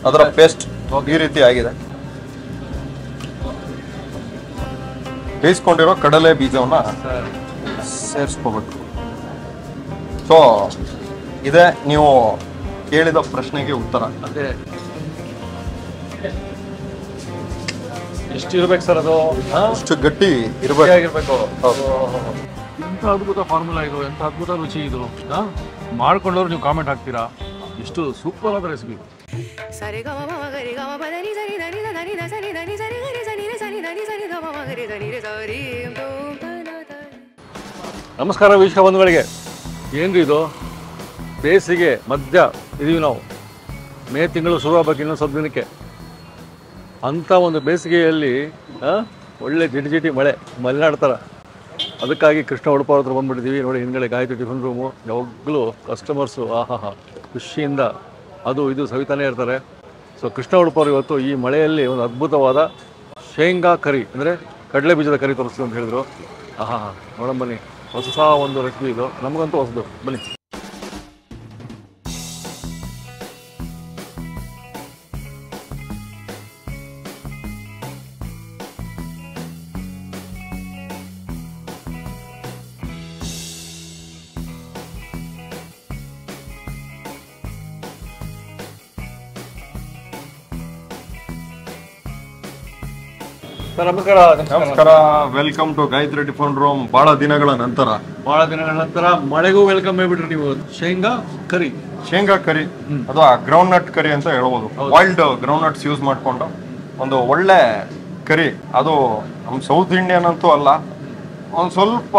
ಅದರ ಪೇಸ್ಟ್ ಈ ರೀತಿ ಆಗಿದೆ. ಬೇಯಿಸ್ಕೊಂಡಿರೋ ಕಡಲೆ ಬೀಜವನ್ನ ಸೇರಿಸ್ಕೋಬೇಕು. ಸೊ ಇದೆ ನೀವು ಕೇಳಿದ ಪ್ರಶ್ನೆಗೆ ಉತ್ತರ. ಅದೇ ಎಷ್ಟಿರ್ಬೇಕು ಸರ್ ಅದು? ಅಷ್ಟು ಗಟ್ಟಿ ಇರಬೇಕು. ಎಂಥ ಅದ್ಭುತ ಫಾರ್ಮುಲಾ ಇದು, ಎಂಥ ಅದ್ಭುತ ರುಚಿ ಇದು. ಮಾಡ್ಕೊಂಡವ್ರು ನೀವು ಕಾಮೆಂಟ್ ಹಾಕ್ತೀರಾ, ಎಷ್ಟು ಸೂಪರ್ ಆದ ರೆಸಿಪಿ. ನಮಸ್ಕಾರ ವೀಕ್ಷಕ ಬಂಧುಗಳಿಗೆ. ಏನ್ರಿ ಇದು, ಬೇಸಿಗೆ ಮಧ್ಯ ಇದೀವಿ ನಾವು. ಮೇ ತಿಂಗಳು ಶುರು ಆಗ್ಬೇಕು ಇನ್ನೊಂದು ಸ್ವಲ್ಪ ದಿನಕ್ಕೆ. ಅಂಥ ಒಂದು ಬೇಸಿಗೆಯಲ್ಲಿ ಒಳ್ಳೆ ಜಿಟಿ ಮಳೆ ಮಲೆನಾಡು ಥರ. ಅದಕ್ಕಾಗಿ ಕೃಷ್ಣ ಉಡುಪ ಹತ್ರ ಬಂದುಬಿಟ್ಟಿದ್ದೀವಿ. ನೋಡಿ ಹಿಂದ್ಗಡೆ ಗಾಯತ್ರಿ ಟಿಫಿನ್ ರೂಮು, ಯಾವಾಗಲೂ ಕಸ್ಟಮರ್ಸು ಆಹಾ ಖುಷಿಯಿಂದ ಅದು ಇದು ಸವಿತಾನೇ ಇರ್ತಾರೆ. ಸೊ ಕೃಷ್ಣ ಉಡುಪ ಅವರು ಇವತ್ತು ಈ ಮಳೆಯಲ್ಲಿ ಒಂದು ಅದ್ಭುತವಾದ ಶೇಂಗಾ ಕರಿ ಅಂದರೆ ಕಡಲೆ ಬೀಜದ ಕರಿ ತೋರಿಸ್ತೀವಿ ಅಂತ ಹೇಳಿದರು. ಆಹಾ ನೋಡೋಣ ಬನ್ನಿ, ಹೊಸ ಒಂದು ರೆಸಿಪಿ ಇದು, ನಮಗಂತೂ ಹೊಸದು. ಬನ್ನಿ. ನಮಸ್ಕಾರ, welcome to Gayatri tiffin room. ಬಹಳ ದಿನಗಳ ನಂತರ ಮಳೆಗೂ ವೆಲ್ಕಮ್ ಹೇಳ್ಬಿಟ್ರಿ ನೀವು. ಶೇಂಗಾ ಕರಿ ಅದು ಗ್ರೌಂಡ್ ನಟ್ ಕರಿ ಅಂತ ಹೇಳ್ಬೋದು. ವೈಲ್ಡ್ ಗ್ರೌಂಡ್ ನಟ್ಸ್ ಯೂಸ್ ಮಾಡ್ಕೊಂಡು ಒಂದು ಒಳ್ಳೆ ಕರಿ. ಅದು ನಮ್ಮ ಸೌತ್ ಇಂಡಿಯನ್ ಅಂತೂ ಅಲ್ಲ, ಒಂದು ಸ್ವಲ್ಪ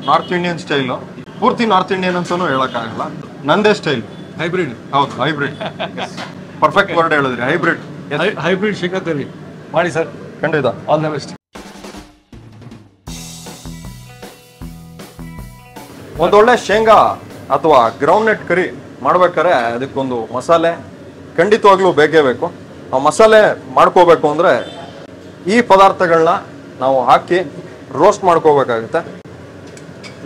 ನಾರ್ತ್ ಇಂಡಿಯನ್ ಸ್ಟೈಲು. ಪೂರ್ತಿ ನಾರ್ತ್ ಇಂಡಿಯನ್ ಅಂತಾನು ಹೇಳಕ್ಕಾಗಲ್ಲ, ನಂದೇ ಸ್ಟೈಲ್. ಹೈಬ್ರಿಡ್. ಹೌದು, ಹೈಬ್ರಿಡ್. ಪರ್ಫೆಕ್ಟ್ ವರ್ಡ್ ಹೇಳಿದ್ರಿ, ಹೈಬ್ರಿಡ್ ಶೇಂಗಾ ಕರಿ ಮಾಡಿ ಸರ್, ಖಂಡಿತ. All the best. ಒಂದೊಳ್ಳೆ ಶೇಂಗಾ ಅಥವಾ ಗ್ರೌಂಡ್ ನಟ್ ಕರಿ ಮಾಡ್ಬೇಕಾದ್ರೆ ಅದಕ್ಕೊಂದು ಮಸಾಲೆ ಖಂಡಿತವಾಗ್ಲೂ ಬೇಕೇ ಬೇಕು. ಆ ಮಸಾಲೆ ಮಾಡ್ಕೋಬೇಕು ಅಂದರೆ ಈ ಪದಾರ್ಥಗಳನ್ನ ನಾವು ಹಾಕಿ ರೋಸ್ಟ್ ಮಾಡ್ಕೋಬೇಕಾಗುತ್ತೆ.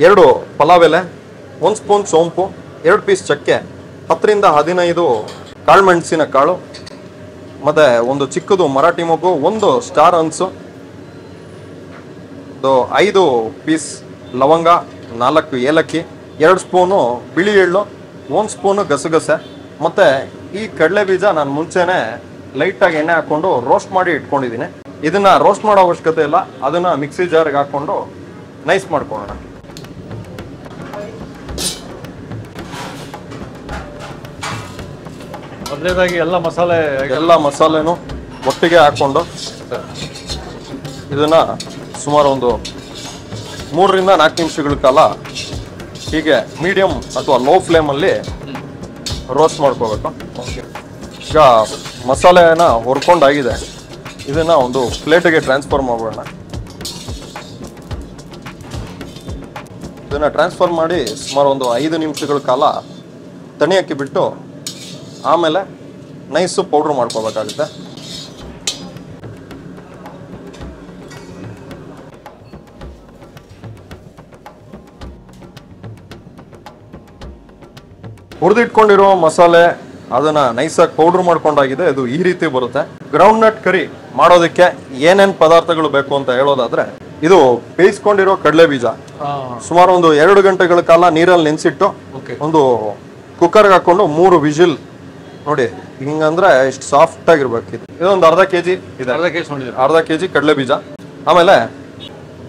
2 ಪಲಾವ್ ಎಲೆ, 1 ಸ್ಪೂನ್ ಸೋಂಪು, 2 ಪೀಸ್ ಚಕ್ಕೆ, 10 ರಿಂದ 15 ಕಾಳುಮೆಣಸಿನ ಕಾಳು, ಮತ್ತು ಒಂದು ಚಿಕ್ಕದು ಮರಾಠಿ ಮೊಗ್ಗು, 1 ಸ್ಟಾರ್ ಅನ್ಸು, 5 ಪೀಸ್ ಲವಂಗ, 4 ಏಲಕ್ಕಿ, 2 ಸ್ಪೂನು ಬಿಳಿ ಎಳ್ಳು, 1 ಸ್ಪೂನು ಗಸಗಸೆ. ಮತ್ತು ಈ ಕಡಲೆ ಬೀಜ ನಾನು ಮುಂಚೆನೆ ಲೈಟಾಗಿ ಎಣ್ಣೆ ಹಾಕ್ಕೊಂಡು ರೋಸ್ಟ್ ಮಾಡಿ ಇಟ್ಕೊಂಡಿದ್ದೀನಿ. ಇದನ್ನ ರೋಸ್ಟ್ ಮಾಡೋ ಅವಶ್ಯಕತೆ ಇಲ್ಲ, ಅದನ್ನ ಮಿಕ್ಸಿ ಜಾರ್ಗೆ ಹಾಕ್ಕೊಂಡು ನೈಸ್ ಮಾಡ್ಕೊಳ್ಳೋಣ. ಮೊದಲನೇದಾಗಿ ಎಲ್ಲ ಮಸಾಲೆನೂ ಒಟ್ಟಿಗೆ ಹಾಕ್ಕೊಂಡು ಇದನ್ನ ಸುಮಾರು ಒಂದು 3 ರಿಂದ 4 ನಿಮಿಷಗಳ ಕಾಲ ಹೀಗೆ ಮೀಡಿಯಂ ಅಥವಾ ಲೋ ಫ್ಲೇಮಲ್ಲಿ ರೋಸ್ಟ್ ಮಾಡ್ಕೋಬೇಕು. ಈಗ ಮಸಾಲೆನ ಹುರ್ಕೊಂಡಾಗಿದೆ, ಇದನ್ನ ಒಂದು ಪ್ಲೇಟಿಗೆ ಟ್ರಾನ್ಸ್ಫರ್ ಮಾಡೋಣ. ಇದನ್ನ ಟ್ರಾನ್ಸ್ಫರ್ ಮಾಡಿ ಸುಮಾರು ಒಂದು 5 ನಿಮಿಷಗಳ ಕಾಲ ತಣಿಯಕ್ಕೆ ಬಿಟ್ಟು ಆಮೇಲೆ ನೈಸು ಪೌಡ್ರ್ ಮಾಡ್ಕೋಬೇಕಾಗುತ್ತೆ. ಹುರಿದಿಟ್ಕೊಂಡಿರೋ ಮಸಾಲೆ ಅದನ್ನ ನೈಸಾಗಿ ಪೌಡ್ರ್ ಮಾಡ್ಕೊಂಡಾಗಿದೆ. ಇದು ಈ ರೀತಿ ಬರುತ್ತೆ. ಗ್ರೌಂಡ್ ನಟ್ ಕರಿ ಮಾಡೋದಕ್ಕೆ ಏನೇನು ಪದಾರ್ಥಗಳು ಬೇಕು ಅಂತ ಹೇಳೋದಾದ್ರೆ, ಇದು ಬೇಯಿಸ್ಕೊಂಡಿರೋ ಕಡಲೆ ಬೀಜ ಸುಮಾರು ಒಂದು 2 ಗಂಟೆಗಳ ಕಾಲ ನೀರಲ್ಲಿ ನೆನೆಸಿಟ್ಟು ಒಂದು ಕುಕ್ಕರ್ಗೆ ಹಾಕೊಂಡು 3 ವಿಜಿಲ್. ನೋಡಿ ಹಿಂಗಂದ್ರೆ ಇಷ್ಟು ಸಾಫ್ಟ್ ಆಗಿರ್ಬೇಕು. ಇದೊಂದು ಅರ್ಧ ಕೆಜಿ ಇದೆ, ಅರ್ಧ ಕೆಜಿ ಕಡಲೆ ಬೀಜ. ಆಮೇಲೆ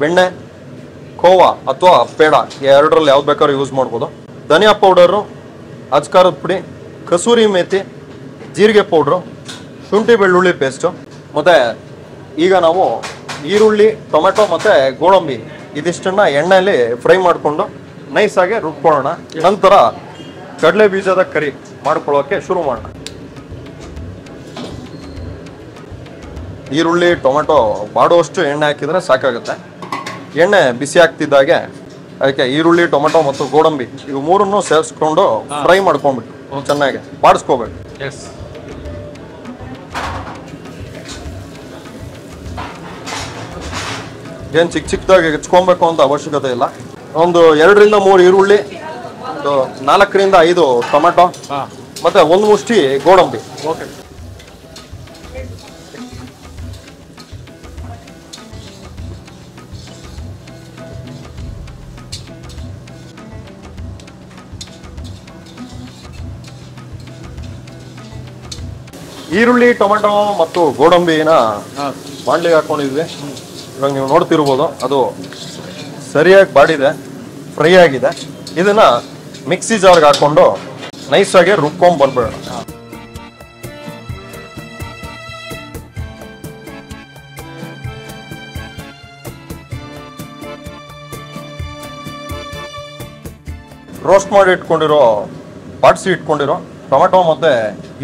ಬೆಣ್ಣೆ, ಖೋವಾ ಅಥವಾ ಪೇಡ, 2ರಲ್ಲಿ ಯಾವ್ದು ಬೇಕಾದ್ರೂ ಯೂಸ್ ಮಾಡ್ಬೋದು. ಧನಿಯಾ ಪೌಡರು, ಅಜ್ಕಾರದ ಪುಡಿ, ಕಸೂರಿ ಮೇಥಿ, ಜೀರಿಗೆ ಪೌಡ್ರು, ಶುಂಠಿ ಬೆಳ್ಳುಳ್ಳಿ ಪೇಸ್ಟು. ಮತ್ತು ಈಗ ನಾವು ಈರುಳ್ಳಿ, ಟೊಮೆಟೊ ಮತ್ತು ಗೋಡಂಬಿ ಇದಿಷ್ಟನ್ನ ಎಣ್ಣೆಯಲ್ಲಿ ಫ್ರೈ ಮಾಡಿಕೊಂಡು ನೈಸಾಗಿ ರುಬ್ಕೊಳ್ಳೋಣ. ನಂತರ ಕಡಲೆ ಬೀಜದ ಕರಿ ಮಾಡ್ಕೊಳ್ಳೋಕೆ ಶುರು ಮಾಡೋಣ. ಈರುಳ್ಳಿ, ಟೊಮೆಟೊ ಬಾಡುವಷ್ಟು ಎಣ್ಣೆ ಹಾಕಿದರೆ ಸಾಕಾಗುತ್ತೆ. ಎಣ್ಣೆ ಬಿಸಿ ಆಗ್ತಿದ್ದಾಗೆ ಅದಕ್ಕೆ ಈರುಳ್ಳಿ, ಟೊಮೆಟೊ ಮತ್ತು ಗೋಡಂಬಿ ಇವು 3ನ್ನು ಸೇರಿಸ್ಕೊಂಡು ಫ್ರೈ ಮಾಡ್ಕೊಂಡ್ಬಿಟ್ಟು ಚೆನ್ನಾಗಿ ಬಾಡಿಸ್ಕೋಬೇಕು. ಏನು ಚಿಕ್ಕದಾಗಿ ಹೆಚ್ಕೊಬೇಕು ಅಂತ ಅವಶ್ಯಕತೆ ಇಲ್ಲ. ಒಂದು 2 ರಿಂದ 3 ಈರುಳ್ಳಿ, 4 ರಿಂದ 5 ಟೊಮೆಟೊ, ಮತ್ತೆ 1 ಮುಷ್ಟಿ ಗೋಡಂಬಿ. ಈರುಳ್ಳಿ, ಟೊಮೆಟೊ ಮತ್ತು ಗೋಡಂಬಿನ ಬಾಣಲಿಗೆ ಹಾಕೊಂಡಿದ್ವಿ. ಇವಾಗ ನೀವು ನೋಡ್ತಿರ್ಬೋದು ಅದು ಸರಿಯಾಗಿ ಬಾಡಿದೆ, ಫ್ರೈ ಆಗಿದೆ. ಇದನ್ನ ಮಿಕ್ಸಿ ಜಾರ್ಗೆ ಹಾಕೊಂಡು ನೈಸಾಗಿ ರುಬ್ಕೊಂಡ್ ಬಂದ್ಬೇಡ. ರೋಸ್ಟ್ ಮಾಡಿ ಬಾಡಿಸಿ ಇಟ್ಕೊಂಡಿರೋ ಟೊಮೆಟೊ ಮತ್ತೆ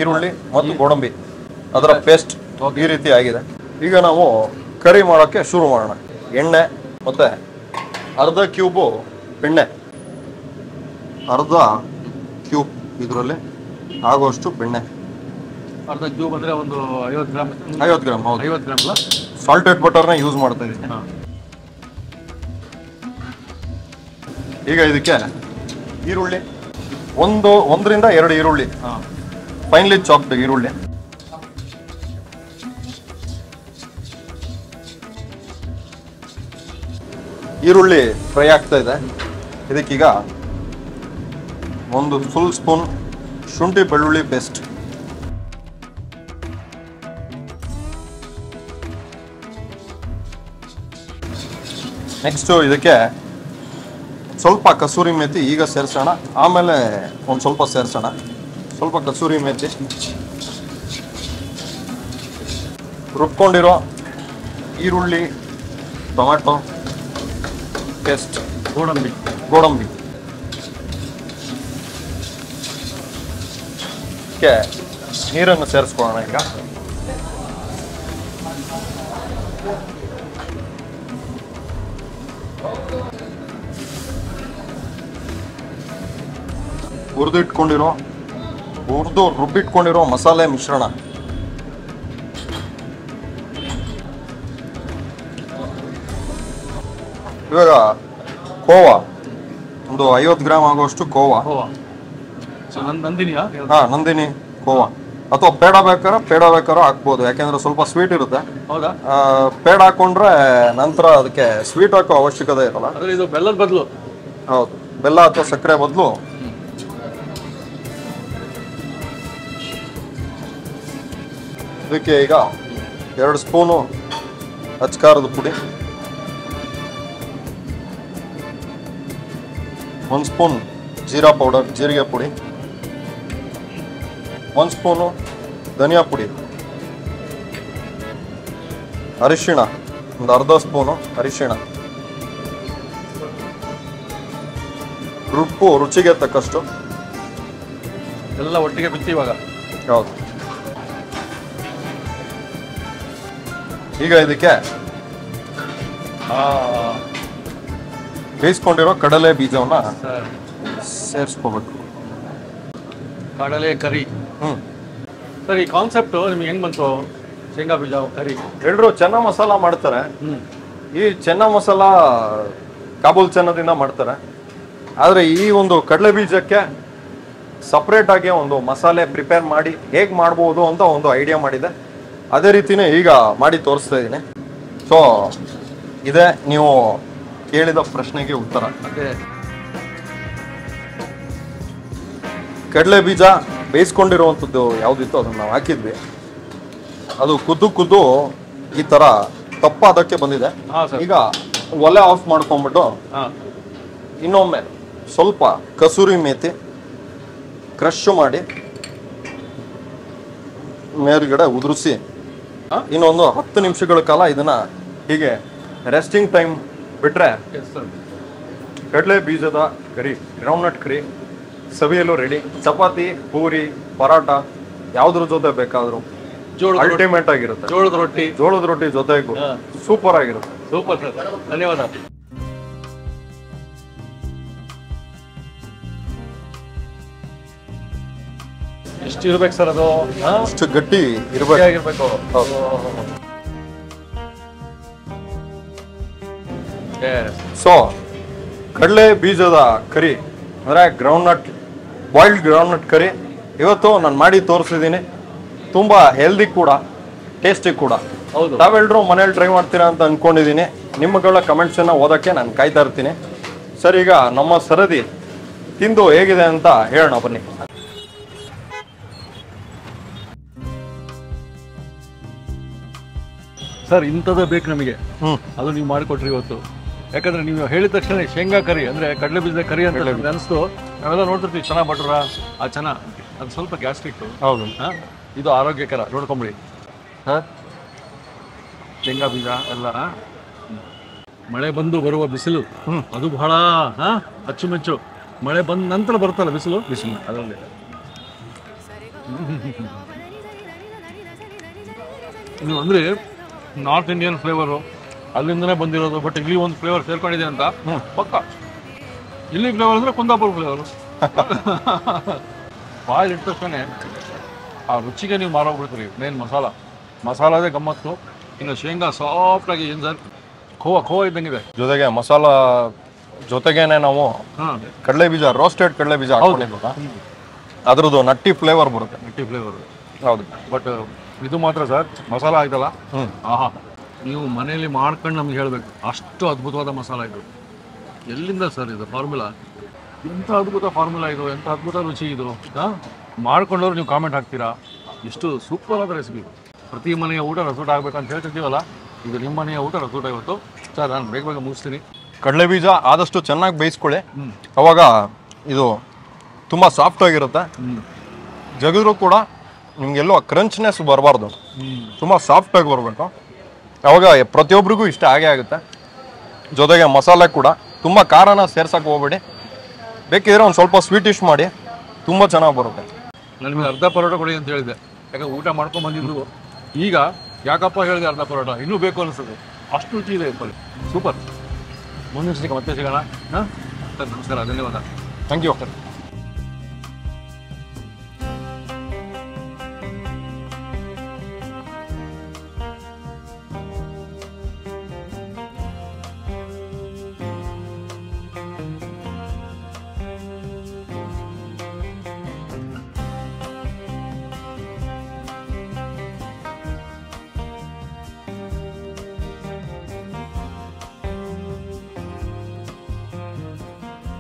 ಈರುಳ್ಳಿ ಮತ್ತು ಗೋಡಂಬಿ ಅದರ ಪೇಸ್ಟ್ ಈ ರೀತಿ ಆಗಿದೆ. ಈಗ ನಾವು ಕರಿ ಮಾಡೋಕ್ಕೆ ಶುರು ಮಾಡೋಣ. ಎಣ್ಣೆ ಮತ್ತೆ ಅರ್ಧ ಕ್ಯೂಬು ಬೆಣ್ಣೆ, ಅರ್ಧ ಕ್ಯೂಬ್ ಇದರಲ್ಲಿ ಆಗುವಷ್ಟು ಬೆಣ್ಣೆ. ಅರ್ಧ ಕ್ಯೂಬ್ ಅಂದ್ರೆ ಒಂದು 50 ಗ್ರಾಮ್. 50 ಗ್ರಾಮ್, ಹೌದು. 50 ಗ್ರಾಮ್ ಅಲ್ಲ, ಸಾಲ್ಟೆಡ್ ಬಟರ್ನ ಯೂಸ್ ಮಾಡ್ತಾ ಇದ್ದೀನಿ. ಈಗ ಇದಕ್ಕೆ ಈರುಳ್ಳಿ, 1 ರಿಂದ 2 ಈರುಳ್ಳಿ, ಫೈನ್ಲಿ ಚಾಪ್ಡ್ ಈರುಳ್ಳಿ. ಈರುಳ್ಳಿ ಫ್ರೈ ಆಗ್ತಾ ಇದೆ. ಇದಕ್ಕೀಗ 1 ಫುಲ್ ಸ್ಪೂನ್ ಶುಂಠಿ ಬೆಳ್ಳುಳ್ಳಿ ಪೇಸ್ಟ್, ನೆಕ್ಸ್ಟು ಇದಕ್ಕೆ ಸ್ವಲ್ಪ ಕಸೂರಿ ಮೇಥಿ ಈಗ ಸೇರಿಸೋಣ, ಆಮೇಲೆ ಒಂದು ಸ್ವಲ್ಪ ಸೇರಿಸೋಣ. ಸ್ವಲ್ಪ ಕಸೂರಿ ಮೇಥಿ, ರುಬ್ಕೊಂಡಿರೋ ಈರುಳ್ಳಿ, ಟೊಮ್ಯಾಟೊ ಪೇಸ್ಟ್, ಗೋಡಂಬಿ ನೀರನ್ನು ಸೇರಿಸ್ಕೊಳ್ಳೋಣ. ಈಗ ರುಬ್ಬಿಟ್ಕೊಂಡಿರೋ ಮಸಾಲೆ ಮಿಶ್ರಣ, ಇವಾಗ ಕೋವಾ ಒಂದು 50 ಗ್ರಾಮ್ ಆಗುವಷ್ಟು ಕೋವಾ. ನಂದಿನಿ ಕೋವಾ ಅಥವಾ ಪೇಡ ಬೇಕಾದ್ರೂ ಹಾಕ್ಬೋದು, ಯಾಕೆಂದ್ರೆ ಸ್ವಲ್ಪ ಸ್ವೀಟ್ ಇರುತ್ತೆ. ಹೌದಾ? ಪೇಡ ಹಾಕೊಂಡ್ರೆ ನಂತರ ಅದಕ್ಕೆ ಸ್ವೀಟ್ ಹಾಕೋ ಅವಶ್ಯಕತೆ ಇರಲ್ಲ. ಇದು ಬೆಲ್ಲದ ಬದಲು, ಹೌದು, ಬೆಲ್ಲ ಅಥವಾ ಸಕ್ಕರೆ ಬದಲು ಇದಕ್ಕೆ ಈಗ 2 ಸ್ಪೂನು ಅಚ್ಕಾರದ ಪುಡಿ, 1 ಸ್ಪೂನ್ ಜೀರಾ ಪೌಡರ್, ಜೀರಿಗೆ ಪುಡಿ, 1 ಸ್ಪೂನು ಧನಿಯಾ ಪುಡಿ, ಅರಿಶಿಣ ಒಂದು ಅರ್ಧ ಸ್ಪೂನು ಅರಿಶಿಣ, ಉಪ್ಪು ರುಚಿಗೆ ತಕ್ಕಷ್ಟು. ಎಲ್ಲ ಒಟ್ಟಿಗೆ ಬಿತ್ತಿ ಇವಾಗ. ಹೌದು. ಈಗ ಇದಕ್ಕೆ ಬೇಯಿಸ್ಕೊಂಡಿರೋ ಕಡಲೆ ಬೀಜವನ್ನ ಸೇರಿಸ್ಕೋಬೇಕು. ಕಡಲೆ ಕರಿ. ಸರ್, ಈ ಕಾನ್ಸೆಪ್ಟ್ ನಿಮ್ಗೆ ಹೆಂಗ್ ಬಂತು? ಶೇಂಗಾ ಬೀಜ ಕರಿ ಎಲ್ಲರೂ ಚೆನ್ನ ಮಸಾಲ ಮಾಡ್ತಾರೆ. ಈ ಚೆನ್ನ ಮಸಾಲ ಕಾಬೂಲ್ ಚೆನ್ನದಿಂದ ಮಾಡ್ತಾರೆ. ಆದರೆ ಈ ಒಂದು ಕಡಲೆ ಬೀಜಕ್ಕೆ ಸಪ್ರೇಟ್ ಆಗಿ ಒಂದು ಮಸಾಲೆ ಪ್ರಿಪೇರ್ ಮಾಡಿ ಹೇಗೆ ಮಾಡ್ಬೋದು ಅಂತ ಒಂದು ಐಡಿಯಾ ಮಾಡಿದೆ. ಅದೇ ರೀತಿನೇ ಈಗ ಮಾಡಿ ತೋರಿಸ್ತಾ ಇದ್ದೀನಿ. ಸೊ ಇದೇ ನೀವು ಕೇಳಿದ ಪ್ರಶ್ನೆಗೆ ಉತ್ತರ. ಕಡಲೆ ಬೀಜ ಬೇಯಿಸ್ಕೊಂಡಿರುವಂಥದ್ದು ಯಾವುದಿತ್ತು ಅದನ್ನು ನಾವು ಹಾಕಿದ್ವಿ. ಅದು ಕುದ್ದು ಈ ಥರ ತಪ್ಪಾದಕ್ಕೆ ಬಂದಿದೆ. ಈಗ ಒಲೆ ಆಫ್ ಮಾಡ್ಕೊಂಡ್ಬಿಟ್ಟು ಇನ್ನೊಮ್ಮೆ ಸ್ವಲ್ಪ ಕಸೂರಿ ಮೇಥಿ ಕ್ರಶ್ ಮಾಡಿ ಮೇಲ್ಗಡೆ ಉದುರಿಸಿ ಇನ್ನೊಂದು 10 ನಿಮಿಷಗಳ ಕಾಲ ಇದನ್ನ ಹೀಗೆ ರೆಸ್ಟಿಂಗ್ ಟೈಮ್ ಬಿಟ್ರೆ ಕಡಲೆ ಬೀಜದ ಕರಿ, ಗ್ರೌಂಡ್ನಟ್ ಕರಿ ಸವಿಯಲು ರೆಡಿ. ಚಪಾತಿ, ಪೂರಿ, ಪರಾಟ ಯಾವ್ದ್ರ ಜೊತೆ ಬೇಕಾದ್ರೂ ಅಲ್ಟಿಮೇಟ್ ಆಗಿರುತ್ತೆ. ಜೋಳದ ರೊಟ್ಟಿ ಜೊತೆಗೂ ಸೂಪರ್ ಆಗಿರುತ್ತೆ. ಸೂಪರ್ ಸರ್, ಧನ್ಯವಾದ. ಎಷ್ಟು ಇರ್ಬೇಕು ಸರ್ ಅದು? ಅಷ್ಟು ಗಟ್ಟಿ ಇರಬೇಕು. ಸೊ ಕಡಲೆ ಬೀಜದ ಕರಿ ಅಂದ್ರೆ ಬಾಯ್ಲ್ಡ್ ಗ್ರೌಂಡ್ನಟ್ ಕರಿ ಇವತ್ತು ನಾನು ಮಾಡಿ ತೋರಿಸಿದ್ದೀನಿ. ತುಂಬಾ ಹೆಲ್ದಿ ಕೂಡ, ಟೇಸ್ಟಿ ಕೂಡ. ತಾವೆಲ್ಲರೂ ಮನೇಲಿ ಟ್ರೈ ಮಾಡ್ತೀರಾ ಅಂತ ಅನ್ಕೊಂಡಿದ್ದೀನಿ. ನಿಮ್ಮಗಳ ಕಮೆಂಟ್ಸ್ ಅನ್ನ ಓದಕ್ಕೆ ನಾನು ಕಾಯ್ತಾ ಇರ್ತೀನಿ. ಸರ್, ಈಗ ನಮ್ಮ ಸರದಿ ತಿಂದು ಹೇಗಿದೆ ಅಂತ ಹೇಳೋಣ ಬನ್ನಿ. ಸರ್ ಇಂಥದ್ದು ಬೇಕು ನಮಗೆ, ಹ್ಞೂ ಅದು ನೀವು ಮಾಡಿಕೊಟ್ರಿ ಇವತ್ತು. ಯಾಕಂದ್ರೆ ನೀವು ಹೇಳಿದ ತಕ್ಷಣ ಶೇಂಗಾ ಕರಿ ಅಂದರೆ ಕಡಲೆ ಬೀಜದ ಕರಿ ಅಂತ ಅನಿಸ್ತು. ನಾವೆಲ್ಲ ನೋಡ್ತಿರ್ತೀವಿ ಚೆನ್ನ ಬಟ್ರ, ಆ ಚೆನ್ನ ಅದು ಸ್ವಲ್ಪ ಗ್ಯಾಸ್ಟ್ರಿಕ್. ಹೌದು. ಹಾಂ, ಇದು ಆರೋಗ್ಯಕರ, ನೋಡ್ಕೊಂಬಿಡಿ ಸರ್. ಶೇಂಗಾ ಬೀಜ ಎಲ್ಲ. ಮಳೆ ಬಂದು ಬರುವ ಬಿಸಿಲು ಅದು ಬಹಳ ಅಚ್ಚುಮೆಚ್ಚು. ಮಳೆ ಬಂದ ನಂತರ ಬರುತ್ತಲ್ಲ ಬಿಸಿಲು ಅದರಲ್ಲಿ. ನೀವು ಅಂದರೆ ನಾರ್ತ್ ಇಂಡಿಯನ್ ಫ್ಲೇವರು ಅಲ್ಲಿಂದನೇ ಬಂದಿರೋದು, ಬಟ್ ಇಲ್ಲಿ ಒಂದು ಫ್ಲೇವರ್ ಸೇರ್ಕೊಂಡಿದೆ ಅಂತ ಪಕ್ಕ. ಇಲ್ಲಿ ಫ್ಲೇವರ್ ಅಂದರೆ ಕುಂದಾಪುರ ಫ್ಲೇವರು. ಬಾಯಲ್ಲಿ ಇಟ್ಟ ತಕ್ಷಣ ಆ ರುಚಿಗೆ ನೀವು ಮಾರೋಗ್ಬಿಡ್ತೀರಿ. ಮೇನ್ ಮಸಾಲದೇ ಗಮ್ಮತ್ತು. ಇನ್ನು ಶೇಂಗಾ ಸಾಫ್ಟಾಗಿ ಏನು ಸರ್ ಖೋವಾ ಇದ್ದಂಗಿದೆ. ಜೊತೆಗೆ ಮಸಾಲ ಜೊತೆಗೇನೆ ನಾವು ಕಡಲೆ ಬೀಜ, ರೋಸ್ಟೆಡ್ ಕಡಲೆ ಬೀಜ ಹಾಕೊಂಡಿದ್ವಲ್ಲ, ಅದ್ರದ್ದು ನಟ್ಟಿ ಫ್ಲೇವರ್ ಬರುತ್ತೆ. ನಟ್ಟಿ ಫ್ಲೇವರ್ ಹೌದು. ಬಟ್ ಇದು ಮಾತ್ರ ಸರ್ ಮಸಾಲ ಆಯ್ತಲ್ಲ, ಆಹಾ, ನೀವು ಮನೆಯಲ್ಲಿ ಮಾಡ್ಕೊಂಡು ನಮ್ಗೆ ಹೇಳಬೇಕು, ಅಷ್ಟು ಅದ್ಭುತವಾದ ಮಸಾಲ ಇದು. ಎಲ್ಲಿಂದ ಸರ್ ಇದು ಫಾರ್ಮುಲಾ? ಎಂಥ ಅದ್ಭುತ ಫಾರ್ಮುಲಾ ಇದು, ಎಂಥ ಅದ್ಭುತ ರುಚಿ ಇದು. ಮಾಡ್ಕೊಂಡವ್ರು ನೀವು ಕಾಮೆಂಟ್ ಹಾಕ್ತೀರಾ. ಎಷ್ಟು ಸೂಪರ್ ಆದ ರೆಸಿಪಿ. ಪ್ರತಿ ಮನೆಯ ಊಟ ರಸೂಟ ಆಗ್ಬೇಕಂತ ಹೇಳ್ತಿರ್ತೀವಲ್ಲ, ಇದು ನಿಮ್ಮ ಮನೆಯ ಊಟ ರಸೂಟ ಇವತ್ತು. ಸರ್ ನಾನು ಬೇಗ ಮುಗಿಸ್ತೀನಿ. ಕಡಲೆ ಬೀಜ ಆದಷ್ಟು ಚೆನ್ನಾಗಿ ಬೇಯಿಸ್ಕೊಳ್ಳಿ, ಅವಾಗ ಇದು ತುಂಬ ಸಾಫ್ಟಾಗಿರುತ್ತೆ. ಜಗದ್ರು ಕೂಡ ನಿಮಗೆಲ್ಲೋ ಕ್ರಂಚ್ನೆಸ್ ಬರಬಾರ್ದು, ತುಂಬ ಸಾಫ್ಟಾಗಿ ಬರಬೇಕು. ಅವಾಗ ಪ್ರತಿಯೊಬ್ಬರಿಗೂ ಇಷ್ಟ ಆಗೇ ಆಗುತ್ತೆ. ಜೊತೆಗೆ ಮಸಾಲೆ ಕೂಡ ತುಂಬ ಖಾರನ ಸೇರ್ಸಕ್ಕೆ ಹೋಗ್ಬೇಡಿ. ಬೇಕಿದ್ರೆ ಒಂದು ಸ್ವಲ್ಪ ಸ್ವೀಟಿಶ್ ಮಾಡಿ, ತುಂಬ ಚೆನ್ನಾಗಿ ಬರುತ್ತೆ. ನಾನು ನಿಮಗೆ ಅರ್ಧ ಪರೋಟ ಕೊಡಿ ಅಂತ ಹೇಳಿದೆ, ಯಾಕಂದ್ರೆ ಊಟ ಮಾಡ್ಕೊಂಡು ಬಂದಿದ್ದು. ಈಗ ಯಾಕಪ್ಪ ಹೇಳಿದೆ ಅರ್ಧ ಪರೋಟ, ಇನ್ನೂ ಬೇಕು ಅನಿಸ್ತದೆ, ಅಷ್ಟು ರುಚಿ ಇದೆ ಪಲ್ಯ. ಸೂಪರ್. ಮುಂದಿನ ಸಲ ಮತ್ತೆ ಸಿಗೋಣ. ಸರ್ ನಮಸ್ಕಾರ, ಧನ್ಯವಾದ. Thank you sir.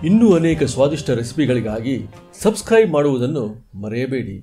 ಇನ್ನೂ ಅನೇಕ ಸ್ವಾದಿಷ್ಟ ರೆಸಿಪಿಗಳಿಗಾಗಿ ಸಬ್ಸ್ಕ್ರೈಬ್ ಮಾಡುವುದನ್ನು ಮರೆಯಬೇಡಿ.